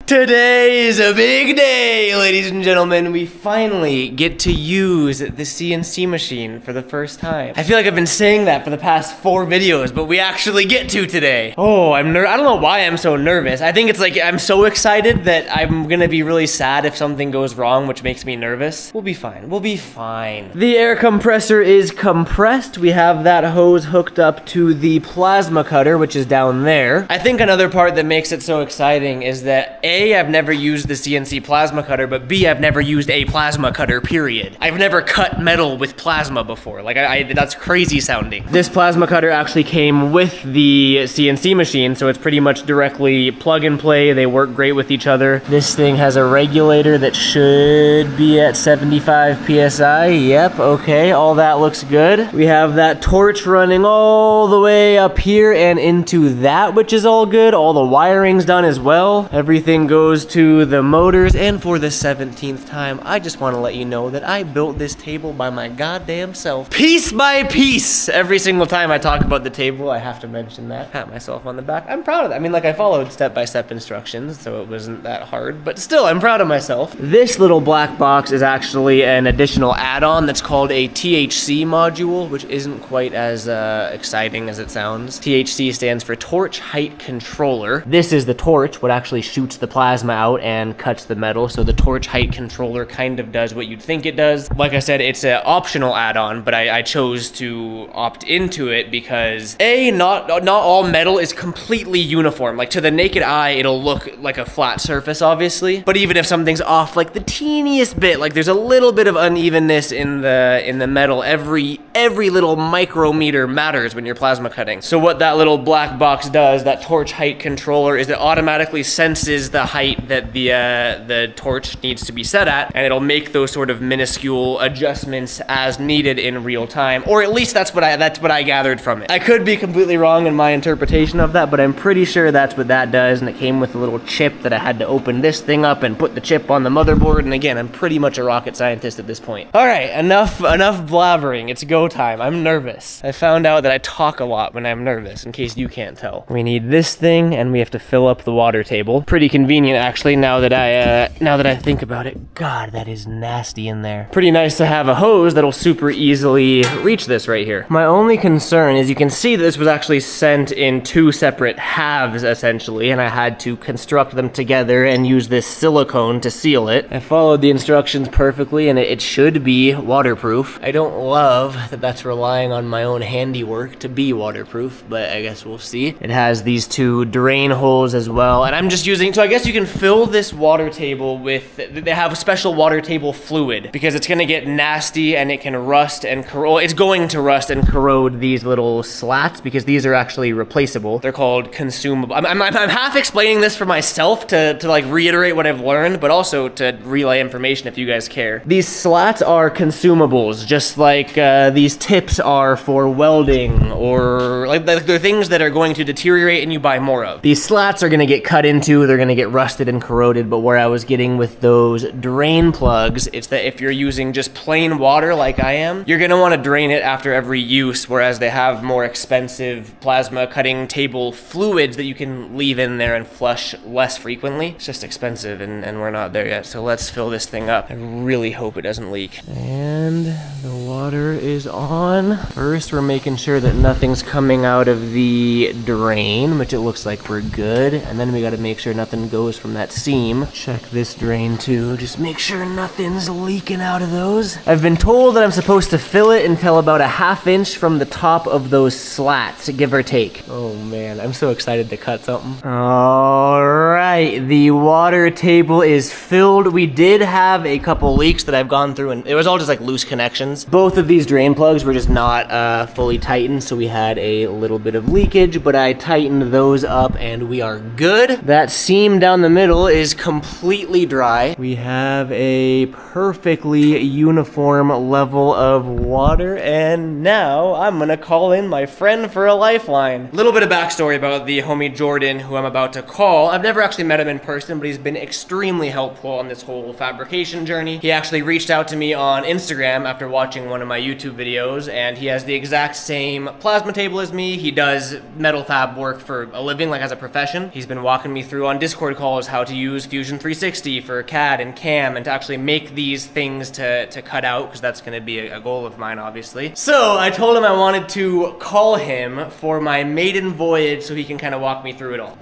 Today is a big day, ladies and gentlemen. We finally get to use the CNC machine for the first time. I feel like I've been saying that for the past 4 videos, but we actually get to today. Oh, I don't know why I'm so nervous. I think it's like I'm so excited that I'm gonna be really sad if something goes wrong, which makes me nervous. We'll be fine. We'll be fine. The air compressor is compressed. We have that hose hooked up to the plasma cutter, which is down there. I think another part that makes it so exciting is that A, I've never used the CNC plasma cutter, but B, I've never used a plasma cutter, period. I've never cut metal with plasma before. Like, that's crazy sounding. This plasma cutter actually came with the CNC machine, so it's pretty much directly plug and play. They work great with each other. This thing has a regulator that should be at 75 PSI. Yep, okay, all that looks good. We have that torch running all the way up here and into that, which is all good. All the wiring's done as well. Everything goes to the motors, and for the 17th time, I just want to let you know that I built this table by my goddamn self. Piece by piece! Every single time I talk about the table, I have to mention that. Pat myself on the back. I'm proud of that. I mean, like, I followed step-by-step instructions, so it wasn't that hard, but still, I'm proud of myself. This little black box is actually an additional add-on that's called a THC module, which isn't quite as exciting as it sounds. THC stands for Torch Height Controller. This is the torch, what actually shoots the plasma out and cuts the metal, so the torch height controller kind of does what you'd think it does. Like I said, it's an optional add-on, but I chose to opt into it because A, not all metal is completely uniform. Like, to the naked eye, it'll look like a flat surface, obviously, but even if something's off like the teeniest bit, like there's a little bit of unevenness in the metal, every little micrometer matters when you're plasma cutting. So what that little black box does, that torch height controller, is it automatically senses the height that the torch needs to be set at, and it'll make those sort of minuscule adjustments as needed in real time, or at least that's what I gathered from it. I could be completely wrong in my interpretation of that, but I'm pretty sure that's what that does, and it came with a little chip that I had to open this thing up and put the chip on the motherboard, and again, I'm pretty much a rocket scientist at this point. All right, enough blabbering. It's go time. I'm nervous. I found out that I talk a lot when I'm nervous, in case you can't tell. We need this thing, and we have to fill up the water table. Pretty convenient, actually, now that I think about it. God, that is nasty in there. Pretty nice to have a hose that'll super easily reach this right here. My only concern is you can see that this was actually sent in 2 separate halves, essentially, and I had to construct them together and use this silicone to seal it. I followed the instructions perfectly, and it should be waterproof. I don't love that that's relying on my own handiwork to be waterproof, but I guess we'll see. It has these 2 drain holes as well, and I'm just using, so I guess you can fill this water table with, they have a special water table fluid, because it's gonna get nasty and it can rust and corrode. It's going to rust and corrode these little slats, because these are actually replaceable. They're called consumable. I'm half explaining this for myself to like reiterate what I've learned, but also to relay information if you guys care. These slats are consumables, just like these tips are for welding, or like they're things that are going to deteriorate and you buy more of. These slats are gonna get cut into, they're gonna get rusted and corroded, but where I was getting with those drain plugs, it's that if you're using just plain water like I am, you're gonna wanna drain it after every use, whereas they have more expensive plasma cutting table fluids that you can leave in there and flush less frequently. It's just expensive, and we're not there yet, so let's fill this thing up. I really hope it doesn't leak. And the water is on. First, we're making sure that nothing's coming out of the drain, which it looks like we're good, and then we gotta make sure nothing goes from that seam. Check this drain too, just make sure nothing's leaking out of those. I've been told that I'm supposed to fill it until about a ½ inch from the top of those slats, give or take. Oh man, I'm so excited to cut something. All right, the water table is filled. We did have a couple leaks that I've gone through, and it was all just like loose connections. Both of these drain plugs were just not fully tightened, so we had a little bit of leakage, but I tightened those up and we are good. That seam down the middle is completely dry. We have a perfectly uniform level of water, and now I'm gonna call in my friend for a lifeline. Little bit of backstory about the homie Jordan, who I'm about to call. I've never actually met him in person, but he's been extremely helpful on this whole fabrication journey. He actually reached out to me on Instagram after watching one one of my YouTube videos, and he has the exact same plasma table as me. He does metal fab work for a living, like as a profession. He's been walking me through on Discord calls how to use Fusion 360 for CAD and CAM and to actually make these things to cut out, because that's gonna be a goal of mine, obviously. So I told him I wanted to call him for my maiden voyage so he can kind of walk me through it all.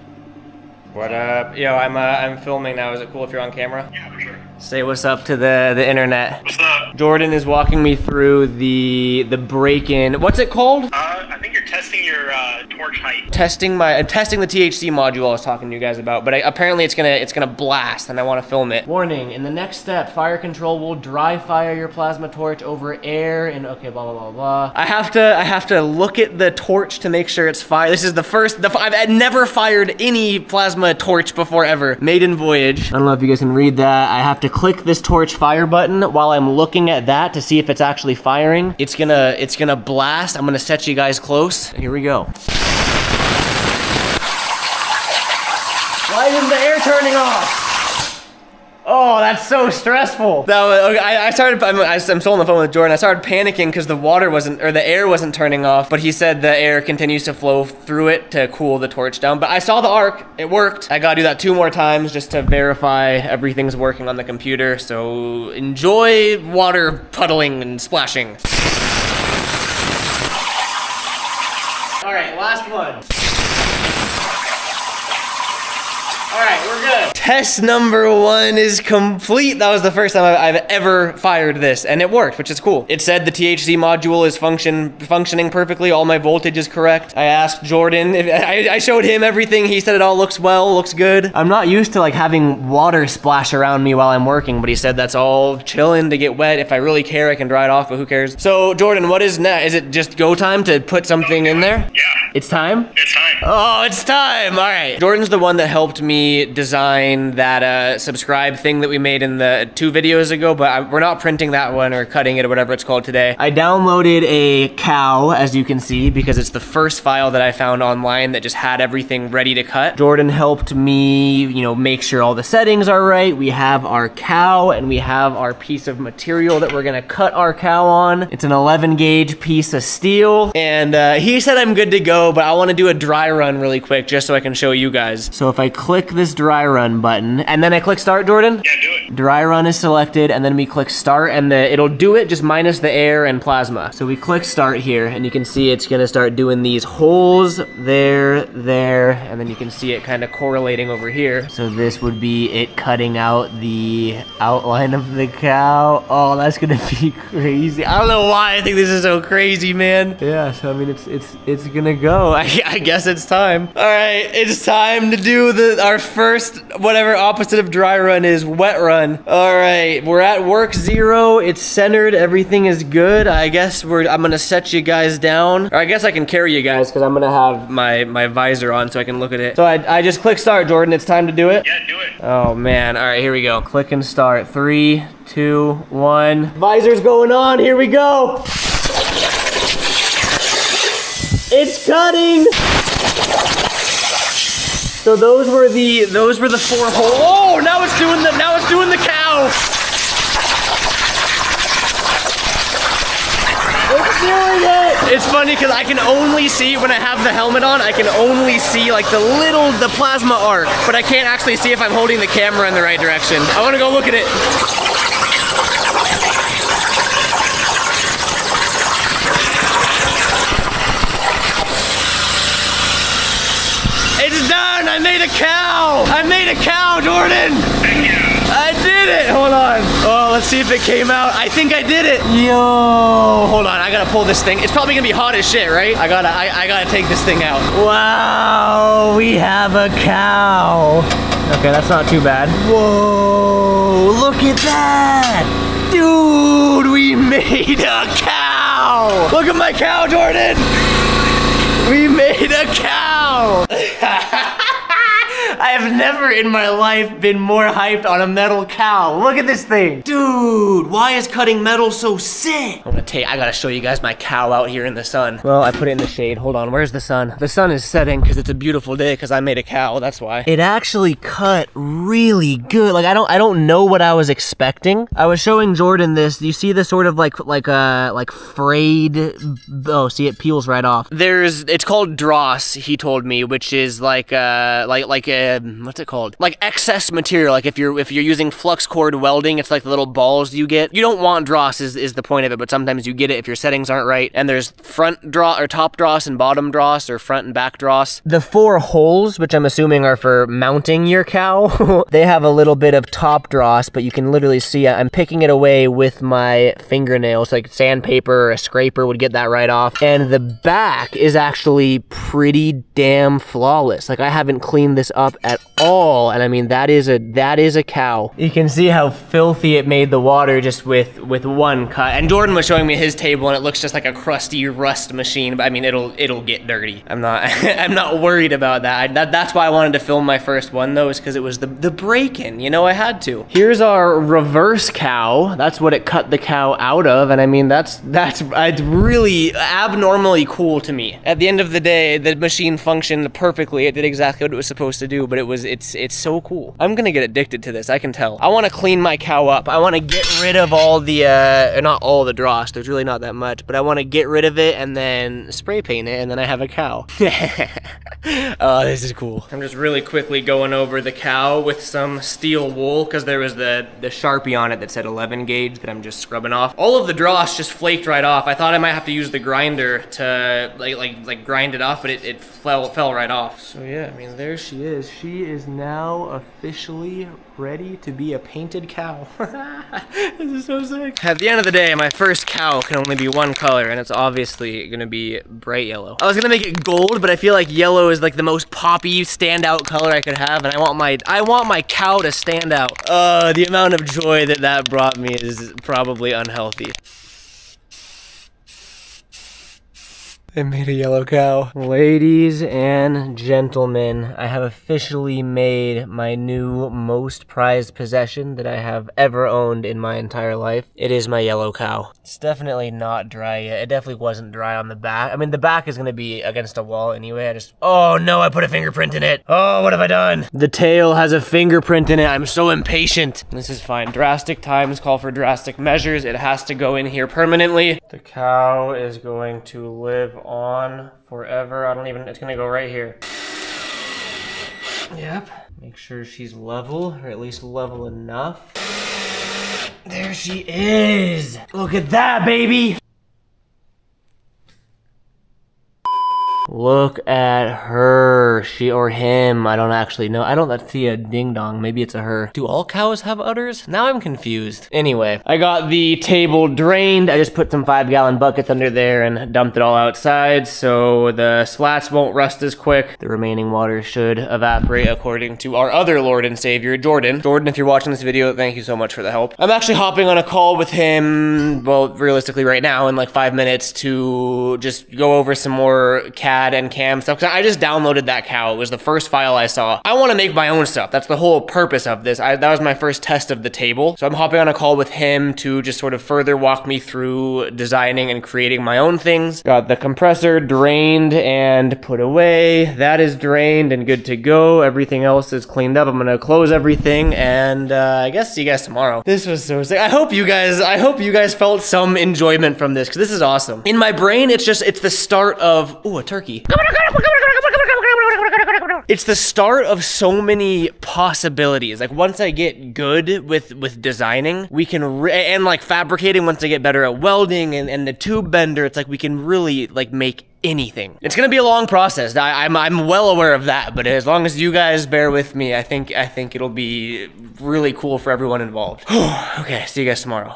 What up? Yo, I'm filming now. Is it cool if you're on camera? Yeah, for sure. Say what's up to the internet. What's up? Jordan is walking me through the break-in. What's it called? I think you're testing your torch height. I'm testing the THC module I was talking to you guys about, but apparently it's gonna blast, and I want to film it. Warning: in the next step, fire control will dry fire your plasma torch over air and okay, blah blah blah blah. I have to look at the torch to make sure it's fire. This is the first. I've never fired any plasma torch before ever. Maiden voyage. I don't know if you guys can read that. I have to click this torch fire button while I'm looking at that to see if it's actually firing. It's gonna blast. I'm gonna set you guys close. Here we go. Why isn't the air turning off? Oh, that's so stressful. That was, okay, I'm still on the phone with Jordan. I started panicking because the air wasn't turning off, but he said the air continues to flow through it to cool the torch down. But I saw the arc, it worked. I gotta do that 2 more times just to verify everything's working on the computer. So enjoy water puddling and splashing. All right, last one. All right, we're good. Test number 1 is complete. That was the first time I've ever fired this, and it worked, which is cool. It said the THC module is functioning perfectly. All my voltage is correct. I asked Jordan, I showed him everything. He said it all looks well, looks good. I'm not used to like having water splash around me while I'm working, but he said that's all chilling to get wet. If I really care, I can dry it off, but who cares? So Jordan, what is next? Is it just go time to put something in there? Yeah. It's time? It's time. Oh, it's time. All right. Jordan's the one that helped me design that subscribe thing that we made in the 2 videos ago, but we're not printing that one or cutting it or whatever it's called today. I downloaded a cow, as you can see, because it's the first file that I found online that just had everything ready to cut. Jordan helped me, you know, make sure all the settings are right. We have our cow and we have our piece of material that we're gonna cut our cow on. It's an 11 gauge piece of steel, and he said I'm good to go, but I want to do a dry run really quick just so I can show you guys. So if I click this dry run button and then I click start, Jordan? Yeah, do it. Dry run is selected, and then we click start, and it'll do it just minus the air and plasma. So we click start here, and you can see it's gonna start doing these holes there, and then you can see it kind of correlating over here. So this would be it cutting out the outline of the cow. Oh, that's gonna be crazy. I don't know why I think this is so crazy, man. Yeah, so I mean, it's gonna go. I guess it's time. All right, it's time to do our first, whatever opposite of dry run is, wet run. All right, we're at work 0. It's centered. Everything is good. I guess I'm gonna set you guys down. Or I guess I can carry you guys because I'm gonna have my visor on so I can look at it. So I just click start, Jordan. It's time to do it? Yeah, do it. Oh man. All right, here we go. Click and start. 3, 2, 1. Visor's going on. Here we go. It's cutting. So those were the 4 holes. Oh, now it's doing the cow. It's doing it. It's funny because I can only see, when I have the helmet on, I can only see like the plasma arc, but I can't actually see if I'm holding the camera in the right direction. I want to go look at it. It's done! I made a cow! I made a cow, Jordan! Thank you. I did it! Hold on. Oh, let's see if it came out. I think I did it. Yo! Hold on, I gotta pull this thing. It's probably gonna be hot as shit, right? I gotta take this thing out. Wow! We have a cow. Okay, that's not too bad. Whoa! Look at that! Dude, we made a cow! Look at my cow, Jordan! We made a cow! I have never in my life been more hyped on a metal cow. Look at this thing. Dude, why is cutting metal so sick? I gotta show you guys my cow out here in the sun. Well, I put it in the shade. Hold on, where's the sun? The sun is setting because it's a beautiful day because I made a cow, that's why. It actually cut really good. Like, I don't know what I was expecting. I was showing Jordan this. Do you see the sort of like frayed, oh, see, it peels right off. It's called dross, he told me, which is like what's it called? Like excess material. Like if you're using flux cord welding, it's like the little balls you get. You don't want dross is the point of it, but sometimes you get it if your settings aren't right. And there's front dross or top dross and bottom dross or front and back dross. The 4 holes, which I'm assuming are for mounting your cow, they have a little bit of top dross, but you can literally see I'm picking it away with my fingernails. Like sandpaper or a scraper would get that right off. And the back is actually pretty damn flawless. Like, I haven't cleaned this up at all, and I mean, that is a cow. You can see how filthy it made the water just with one cut. And Jordan was showing me his table, and it looks just like a crusty rust machine, but I mean, it'll get dirty. I'm not I'm not worried about that. That's why I wanted to film my first one though, is because it was the break-in, you know, I had to. Here's our reverse cow. That's what it cut the cow out of, and I mean, that's really abnormally cool to me. At the end of the day, the machine functioned perfectly. It did exactly what it was supposed to do, but it's so cool. I'm gonna get addicted to this, I can tell. I wanna clean my cow up. I wanna get rid of all the, not all the dross, there's really not that much, but I wanna get rid of it and then spray paint it, and then I have a cow. Oh, this is cool. I'm just really quickly going over the cow with some steel wool, because there was the Sharpie on it that said 11 gauge that I'm just scrubbing off. All of the dross just flaked right off. I thought I might have to use the grinder to like grind it off, but it fell right off. So yeah, I mean, there she is. She is now officially ready to be a painted cow. This is so sick. At the end of the day, my first cow can only be one color, and it's obviously gonna be bright yellow. I was gonna make it gold, but I feel like yellow is like the most poppy, standout color I could have, and I want my cow to stand out. The amount of joy that brought me is probably unhealthy. I made a yellow cow. Ladies and gentlemen, I have officially made my new most prized possession that I have ever owned in my entire life. It is my yellow cow. It's definitely not dry yet. It definitely wasn't dry on the back. I mean, the back is gonna be against a wall anyway. Oh no, I put a fingerprint in it. Oh, what have I done? The tail has a fingerprint in it. I'm so impatient. This is fine. Drastic times call for drastic measures. It has to go in here permanently. The cow is going to live on forever. It's gonna go right here. Yep. Make sure she's level, or at least level enough. There she is. Look at that, baby. Look at her. She or him. I don't actually know. I don't see a ding dong. Maybe it's a her. Do all cows have udders? Now I'm confused. Anyway, I got the table drained. I just put some 5-gallon buckets under there and dumped it all outside so the slats won't rust as quick. The remaining water should evaporate according to our other Lord and Savior, Jordan. Jordan, if you're watching this video, thank you so much for the help. I'm actually hopping on a call with him, well, realistically right now in like 5 minutes to just go over some more CAD and cam stuff, because I just downloaded that cow. It was the first file I saw. I want to make my own stuff. That's the whole purpose of this. That was my first test of the table. So I'm hopping on a call with him to just sort of further walk me through designing and creating my own things. Got the compressor drained and put away. That is drained and good to go. Everything else is cleaned up. I'm gonna close everything, and I guess see you guys tomorrow. This was so sick. I hope you guys felt some enjoyment from this, because this is awesome. In my brain, it's the start of, ooh, a turkey. It's the start of so many possibilities. Like, once I get good with designing, we can, and like fabricating, once I get better at welding and the tube bender, it's like we can really like make anything. It's gonna be a long process. I'm well aware of that, but as long as you guys bear with me, I think it'll be really cool for everyone involved. Okay, see you guys tomorrow.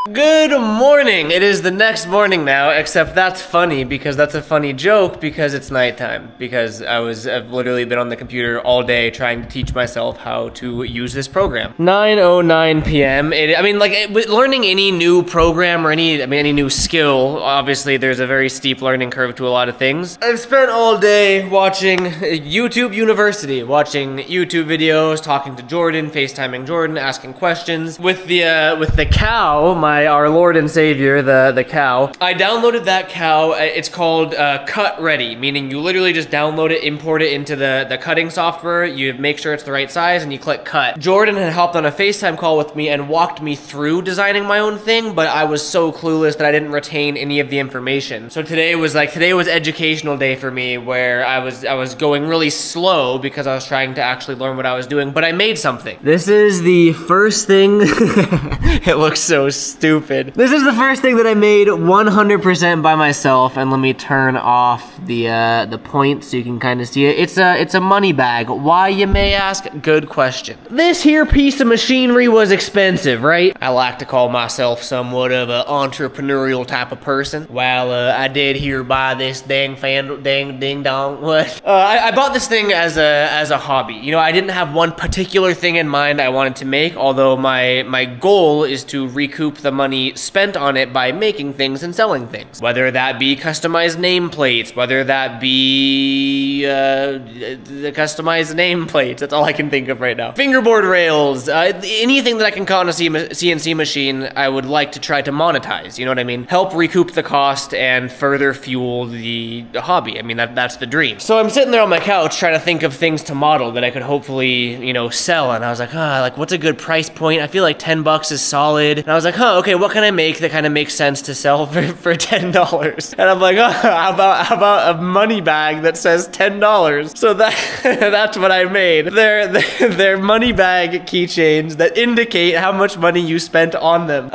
Good morning. It is the next morning now, except that's funny because that's a funny joke because it's nighttime. Because I've literally been on the computer all day trying to teach myself how to use this program. 9:09 p.m. Learning any new program or any new skill, obviously there's a very steep learning curve to a lot of things. I've spent all day watching YouTube University, watching YouTube videos, talking to Jordan, FaceTiming Jordan, asking questions with the cow. Our Lord and Savior, the cow. I downloaded that cow. It's called Cut Ready, meaning you literally just download it, import it into the cutting software, you make sure it's the right size, and you click cut. Jordan had hopped on a FaceTime call with me and walked me through designing my own thing, but I was so clueless that I didn't retain any of the information. So today was educational day for me, where I was going really slow because I was trying to actually learn what I was doing, but I made something. This is the first thing. It looks so stupid. This is the first thing that I made 100% by myself, and let me turn off the point so you can kind of see it. It's a money bag. Why, you may ask? Good question. This here piece of machinery was expensive, right? I like to call myself somewhat of an entrepreneurial type of person. Well, I did here buy this ding dong. What? I bought this thing as a hobby. You know, I didn't have one particular thing in mind I wanted to make, although my goal is to recoup the money spent on it by making things and selling things. Whether that be customized nameplates, whether that be the customized nameplates, that's all I can think of right now. Fingerboard rails, anything that I can cut on a CNC machine, I would like to try to monetize, you know what I mean? Help recoup the cost and further fuel the hobby. I mean, that's the dream. So I'm sitting there on my couch trying to think of things to model that I could hopefully, you know, sell, and I was like, what's a good price point? I feel like 10 bucks is solid. And I was like, okay, what can I make that kind of makes sense to sell for $10? And I'm like, how about a money bag that says $10? So that's what I made. They're money bag keychains that indicate how much money you spent on them.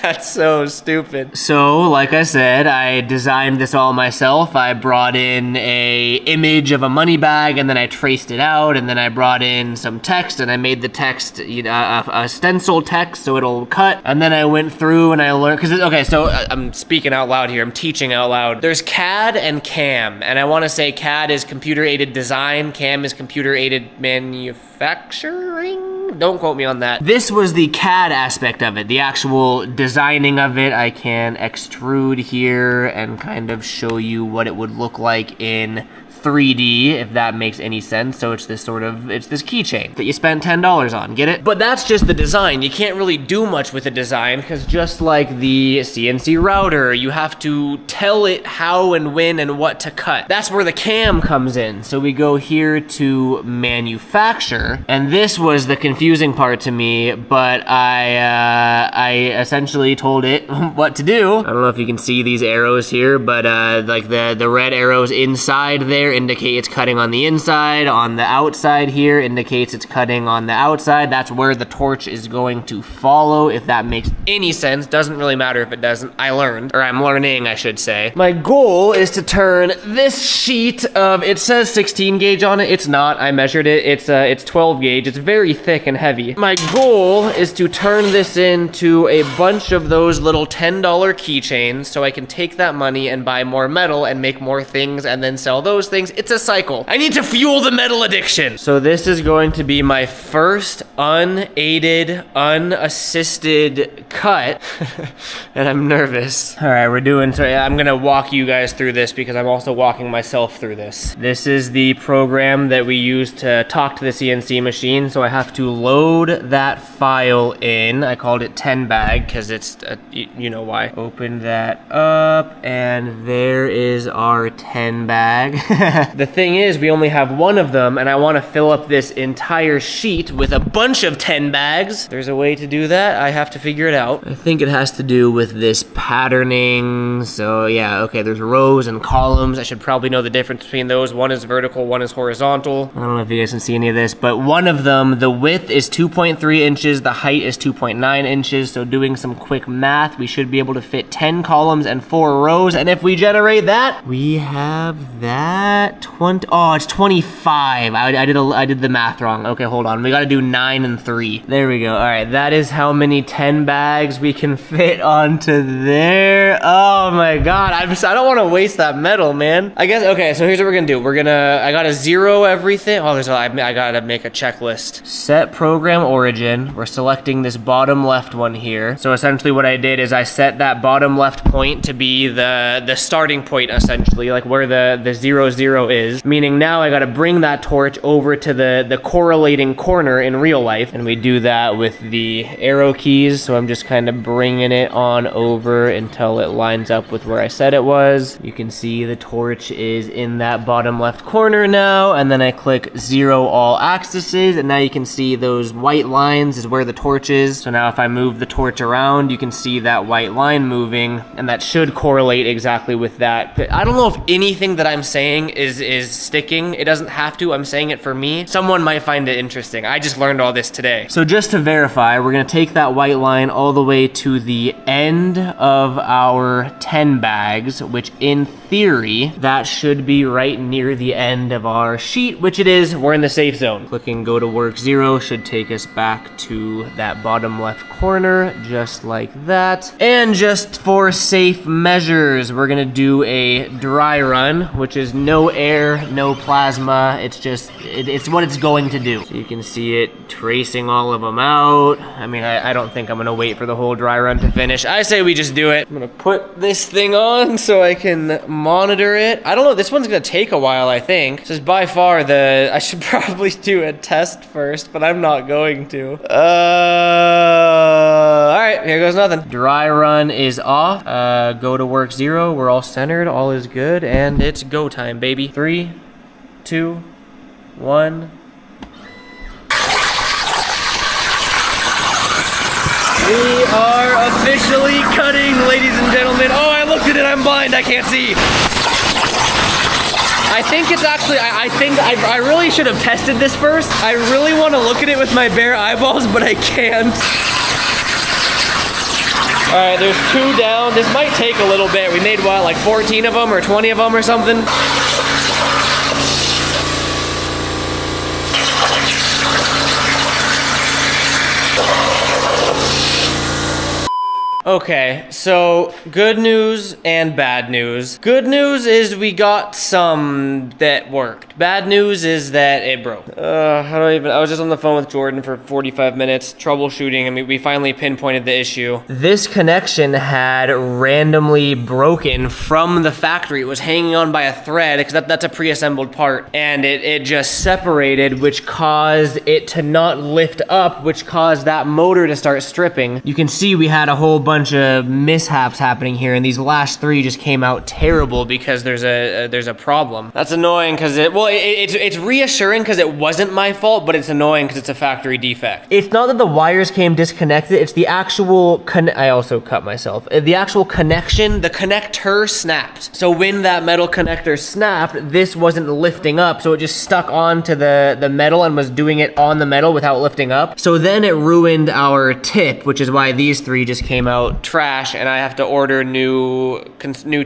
That's so stupid. So, like I said, I designed this all myself. I brought in a image of a money bag, and then I traced it out, and then I brought in some text, and I made the text, you know, a stencil text so it'll cut. And then I went through and I learned, I'm speaking out loud here, I'm teaching out loud. There's CAD and CAM, and I want to say CAD is computer-aided design, CAM is computer-aided manufacturing? Don't quote me on that. This was the CAD aspect of it, the actual designing of it. I can extrude here and kind of show you what it would look like in 3D, if that makes any sense. So it's this keychain that you spent $10 on, get it? But that's just the design. You can't really do much with the design because just like the CNC router, you have to tell it how and when and what to cut. That's where the CAM comes in. So we go here to manufacture, and this was the confusing part to me, but I essentially told it what to do. I don't know if you can see these arrows here, but like the red arrows inside there indicate it's cutting on the inside. On the outside here indicates it's cutting on the outside. That's where the torch is going to follow, if that makes any sense. Doesn't really matter if it doesn't. I learned, or I'm learning, I should say. My goal is to turn this sheet of, it says 16 gauge on it. It's not. I measured it. It's 12 gauge. It's very thick and heavy. My goal is to turn this into a bunch of those little $10 keychains so I can take that money and buy more metal and make more things and then sell those things. It's a cycle. I need to fuel the metal addiction. So this is going to be my first unaided, unassisted cut. And I'm nervous. All right, I'm gonna walk you guys through this because I'm also walking myself through this. This is the program that we use to talk to the CNC machine. So I have to load that file in. I called it 10 bag because it's, you know why. Open that up and there is our 10 bag. The thing is, we only have one of them, and I want to fill up this entire sheet with a bunch of 10 bags. There's a way to do that. I have to figure it out. I think it has to do with this patterning. So yeah, okay, there's rows and columns. I should probably know the difference between those. One is vertical, one is horizontal. I don't know if you guys can see any of this, but one of them, the width is 2.3 inches, the height is 2.9 inches. So doing some quick math, we should be able to fit 10 columns and 4 rows. And if we generate that, we have that. that? 20, oh, it's 25. I did the math wrong. Okay, hold on. We gotta do 9 and 3. There we go. All right, that is how many 10 bags we can fit onto there. Oh my God, I don't wanna waste that metal, man. I guess, okay, so here's what we're gonna do. I gotta zero everything. Oh, I gotta make a checklist. Set program origin. We're selecting this bottom left one here. So essentially what I did is I set that bottom left point to be the starting point, essentially, like where the 0, 0 is. Meaning now I gotta bring that torch over to the correlating corner in real life. And we do that with the arrow keys. So I'm just kind of bringing it on over until it lines up with where I said it was. You can see the torch is in that bottom left corner now. And then I click 0 all axes. And now you can see those white lines is where the torch is. So now if I move the torch around, you can see that white line moving, and that should correlate exactly with that. But I don't know if anything that I'm saying is sticking. It doesn't have to. I'm saying it for me. Someone might find it interesting. I just learned all this today. So just to verify, we're gonna take that white line all the way to the end of our 10 bags, which in theory, that should be right near the end of our sheet, which it is. We're in the safe zone. Clicking go to work 0 should take us back to that bottom left corner, just like that. And just for safe measures, we're gonna do a dry run, which is no air, no plasma. It's just, it's what it's going to do. So you can see it tracing all of them out. I mean, I don't think I'm gonna wait for the whole dry run to finish. I say we just do it. I'm gonna put this thing on so I can monitor it. I don't know, this one's gonna take a while, I think. This is by far I should probably do a test first, but I'm not going to. All right, here goes nothing. Dry run is off. Go to work 0, we're all centered, all is good, and it's go time, baby. 3, 2, 1. We are officially cutting, ladies and gentlemen. Oh, I looked at it, I'm blind, I can't see. I think it's actually, I really should have tested this first. I really want to look at it with my bare eyeballs, but I can't. All right, there's 2 down. This might take a little bit. We made what, like 14 of them or 20 of them or something? Okay, so good news and bad news. Good news is we got some that worked. Bad news is that it broke. I was just on the phone with Jordan for 45 minutes, troubleshooting, and we finally pinpointed the issue. This connection had randomly broken from the factory. It was hanging on by a thread, because that's a pre-assembled part, and it just separated, which caused it to not lift up, which caused that motor to start stripping. You can see we had a whole bunch of mishaps happening here, and these last 3 just came out terrible because there's a problem. That's annoying because it's reassuring because it wasn't my fault, but it's annoying because it's a factory defect. It's not that the wires came disconnected, it's the actual I also cut myself. The actual connection, the connector snapped. So when that metal connector snapped, this wasn't lifting up, so it just stuck onto the metal and was doing it on the metal without lifting up. So then it ruined our tip, which is why these 3 just came out trash, and I have to order new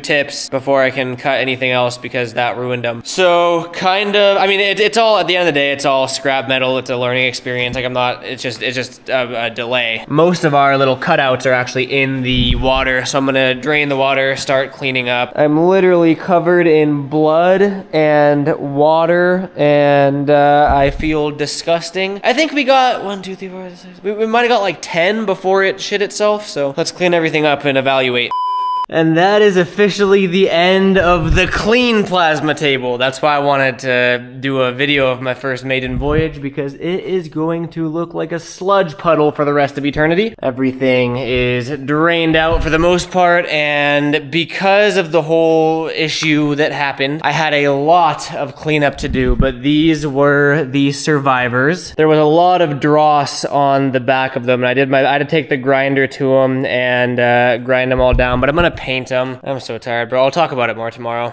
tips before I can cut anything else because that ruined them. So kind of, I mean, it's all, at the end of the day, it's all scrap metal. It's a learning experience. Like it's just a delay. Most of our little cutouts are actually in the water, so I'm gonna drain the water, start cleaning up. I'm literally covered in blood and water, and I feel disgusting. I think we got 1, 2, 3, 4, 5, 6. We might have got like 10 before it shit itself, so let's clean everything up and evaluate. And that is officially the end of the clean plasma table. That's why I wanted to do a video of my first maiden voyage, because it is going to look like a sludge puddle for the rest of eternity. Everything is drained out for the most part, and because of the whole issue that happened, I had a lot of cleanup to do, but these were the survivors. There was a lot of dross on the back of them, and I had to take the grinder to them and grind them all down, but I'm gonna paint them. I'm so tired, bro. I'll talk about it more tomorrow.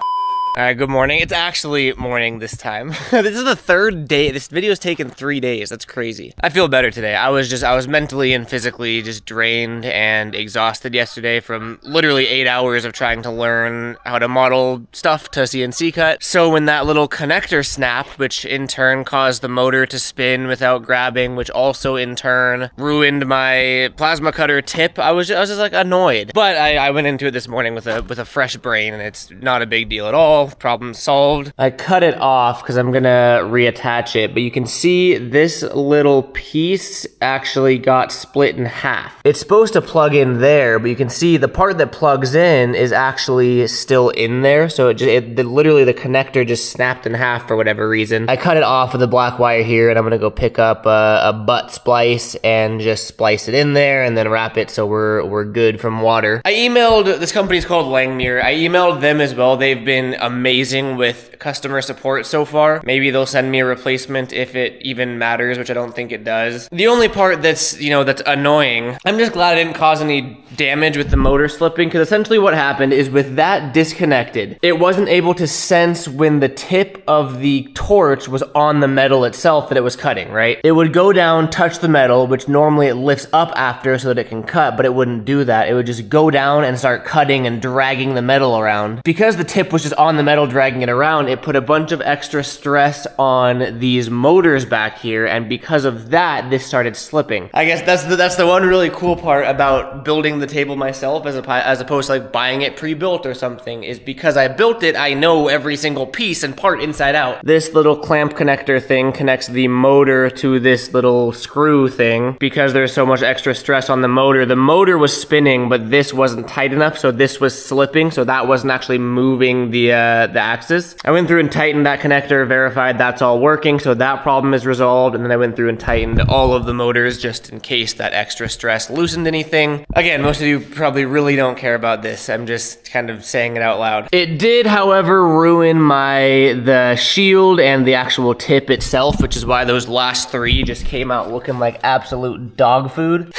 All right, good morning. It's actually morning this time. This is the third day. This video's taken 3 days. That's crazy. I feel better today. I was mentally and physically just drained and exhausted yesterday from literally 8 hours of trying to learn how to model stuff to CNC cut. So when that little connector snapped, which in turn caused the motor to spin without grabbing, which also in turn ruined my plasma cutter tip, I was just like annoyed. But I went into it this morning with a fresh brain, and it's not a big deal at all. Problem solved. I cut it off because I'm gonna reattach it, but you can see this little piece actually got split in half. It's supposed to plug in there, but you can see the part that plugs in is actually still in there. So literally the connector just snapped in half for whatever reason. I cut it off with a black wire here, and I'm gonna go pick up a butt splice and just splice it in there and then wrap it so we're good from water. I emailed, this company's called Langmuir. I emailed them as well. They've been amazing with customer support so far. Maybe they'll send me a replacement if it even matters, which I don't think it does. The only part that's, you know, that's annoying, I'm just glad I didn't cause any damage with the motor slipping, because essentially what happened is with that disconnected, it wasn't able to sense when the tip of the torch was on the metal itself that it was cutting, right? It would go down, touch the metal, which normally it lifts up after so that it can cut, but it wouldn't do that. It would just go down and start cutting and dragging the metal around. Because the tip was just on the metal dragging it around, it put a bunch of extra stress on these motors back here, and because of that, this started slipping. I guess that's the one really cool part about building the table myself as opposed to like buying it pre-built or something, is because I built it, I know every single piece and part inside out. This little clamp connector thing connects the motor to this little screw thing. Because there's so much extra stress on the motor was spinning, but this wasn't tight enough, so this was slipping, so that wasn't actually moving the axis. I went through and tightened that connector, verified that's all working, so that problem is resolved, and then I went through and tightened all of the motors just in case that extra stress loosened anything. Again, most of you probably really don't care about this. I'm just kind of saying it out loud. It did, however, ruin the shield and the actual tip itself, which is why those last 3 just came out looking like absolute dog food.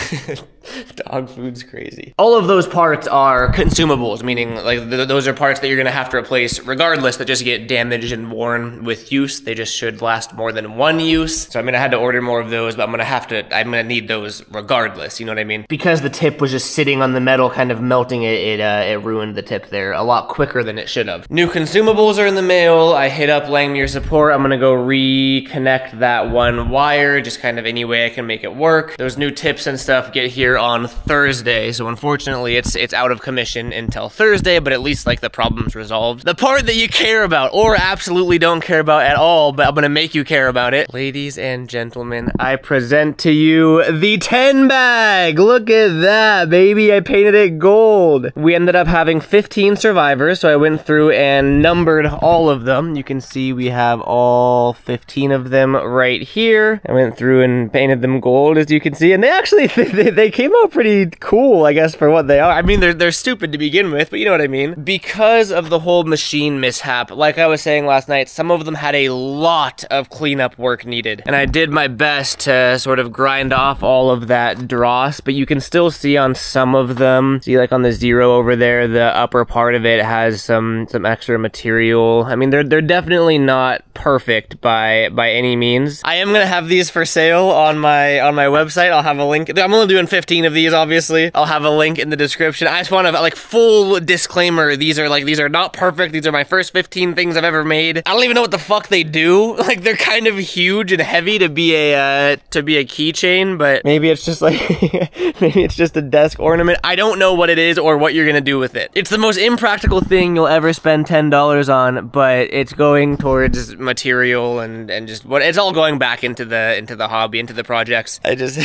Dog food's crazy. All of those parts are consumables, meaning like those are parts that you're gonna have to replace regardless, that just get damaged and worn with use. They just should last more than 1 use. So I'm gonna have to order more of those, but I'm gonna need those regardless, you know what I mean? Because the tip was just sitting on the metal, kind of melting it, it ruined the tip there a lot quicker than it should have. New consumables are in the mail. I hit up Langmuir support. I'm gonna go reconnect that one wire, just kind of any way I can make it work. Those new tips and stuff get here on Thursday, so unfortunately it's out of commission until Thursday, but at least like the problem's resolved. The part that you care about, or absolutely don't care about at all, but I'm gonna make you care about it. Ladies and gentlemen, I present to you the 10 bag. Look at that, baby. I painted it gold. We ended up having 15 survivors, so I went through and numbered all of them. You can see we have all 15 of them right here. I went through and painted them gold, as you can see, and they actually they came out pretty cool, I guess, for what they are. I mean, they're stupid to begin with, but you know what I mean. Because of the whole machine mishap, like I was saying last night, some of them had a lot of cleanup work needed, and I did my best to sort of grind off all of that dross, but you can still see on some of them, see like on the 0 over there, the upper part of it has some extra material. I mean, they're definitely not perfect by any means. I am gonna have these for sale on my website. I'll have a link. I'm only doing 15 of these, obviously. I'll have a link in the description. I just want to, like, full disclaimer. These are not perfect. These are my first 15 things I've ever made. I don't even know what the fuck they do. Like, they're kind of huge and heavy to be a keychain, but maybe it's just like, maybe it's just a desk ornament. I don't know what it is or what you're gonna do with it. It's the most impractical thing you'll ever spend $10 on, but it's going towards material and just what, it's all going back into the hobby, into the projects. I just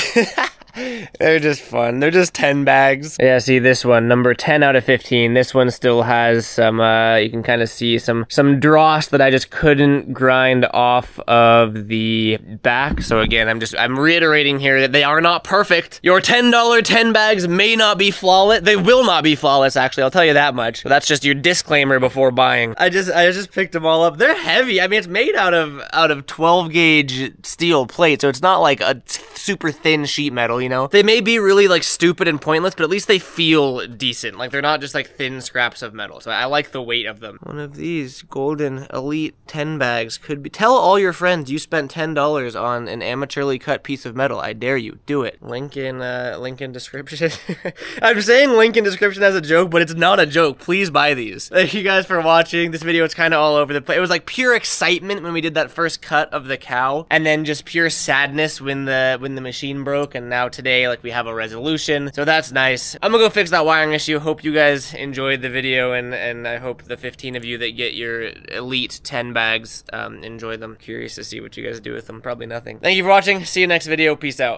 they're just fun. They're just 10 bags. Yeah, see this one, number 10 out of 15. This one still has some, you can kind of see some dross that I just couldn't grind off of the back. So again, I'm reiterating here that they are not perfect. Your $10 10 bags may not be flawless. They will not be flawless, actually. I'll tell you that much. So that's just your disclaimer before buying. I just picked them all up. They're heavy. I mean, it's made out of 12 gauge steel plate, so it's not like a super thin sheet metal. you know? They may be really like stupid and pointless, but at least they feel decent. Like they're not just like thin scraps of metal. So I like the weight of them. One of these golden elite 10 bags could be. Tell all your friends you spent $10 on an amateurly cut piece of metal. I dare you. Do it. Link in description. I'm saying link in description as a joke, but it's not a joke. Please buy these. Thank you guys for watching. This video, it's kind of all over the place. It was like pure excitement when we did that first cut of the cow, and then just pure sadness when the machine broke, and now today, like, we have a resolution. So that's nice. I'm gonna go fix that wiring issue. Hope you guys enjoyed the video, and I hope the 15 of you that get your elite 10 bags enjoy them. Curious to see what you guys do with them. Probably nothing. Thank you for watching. See you next video. Peace out.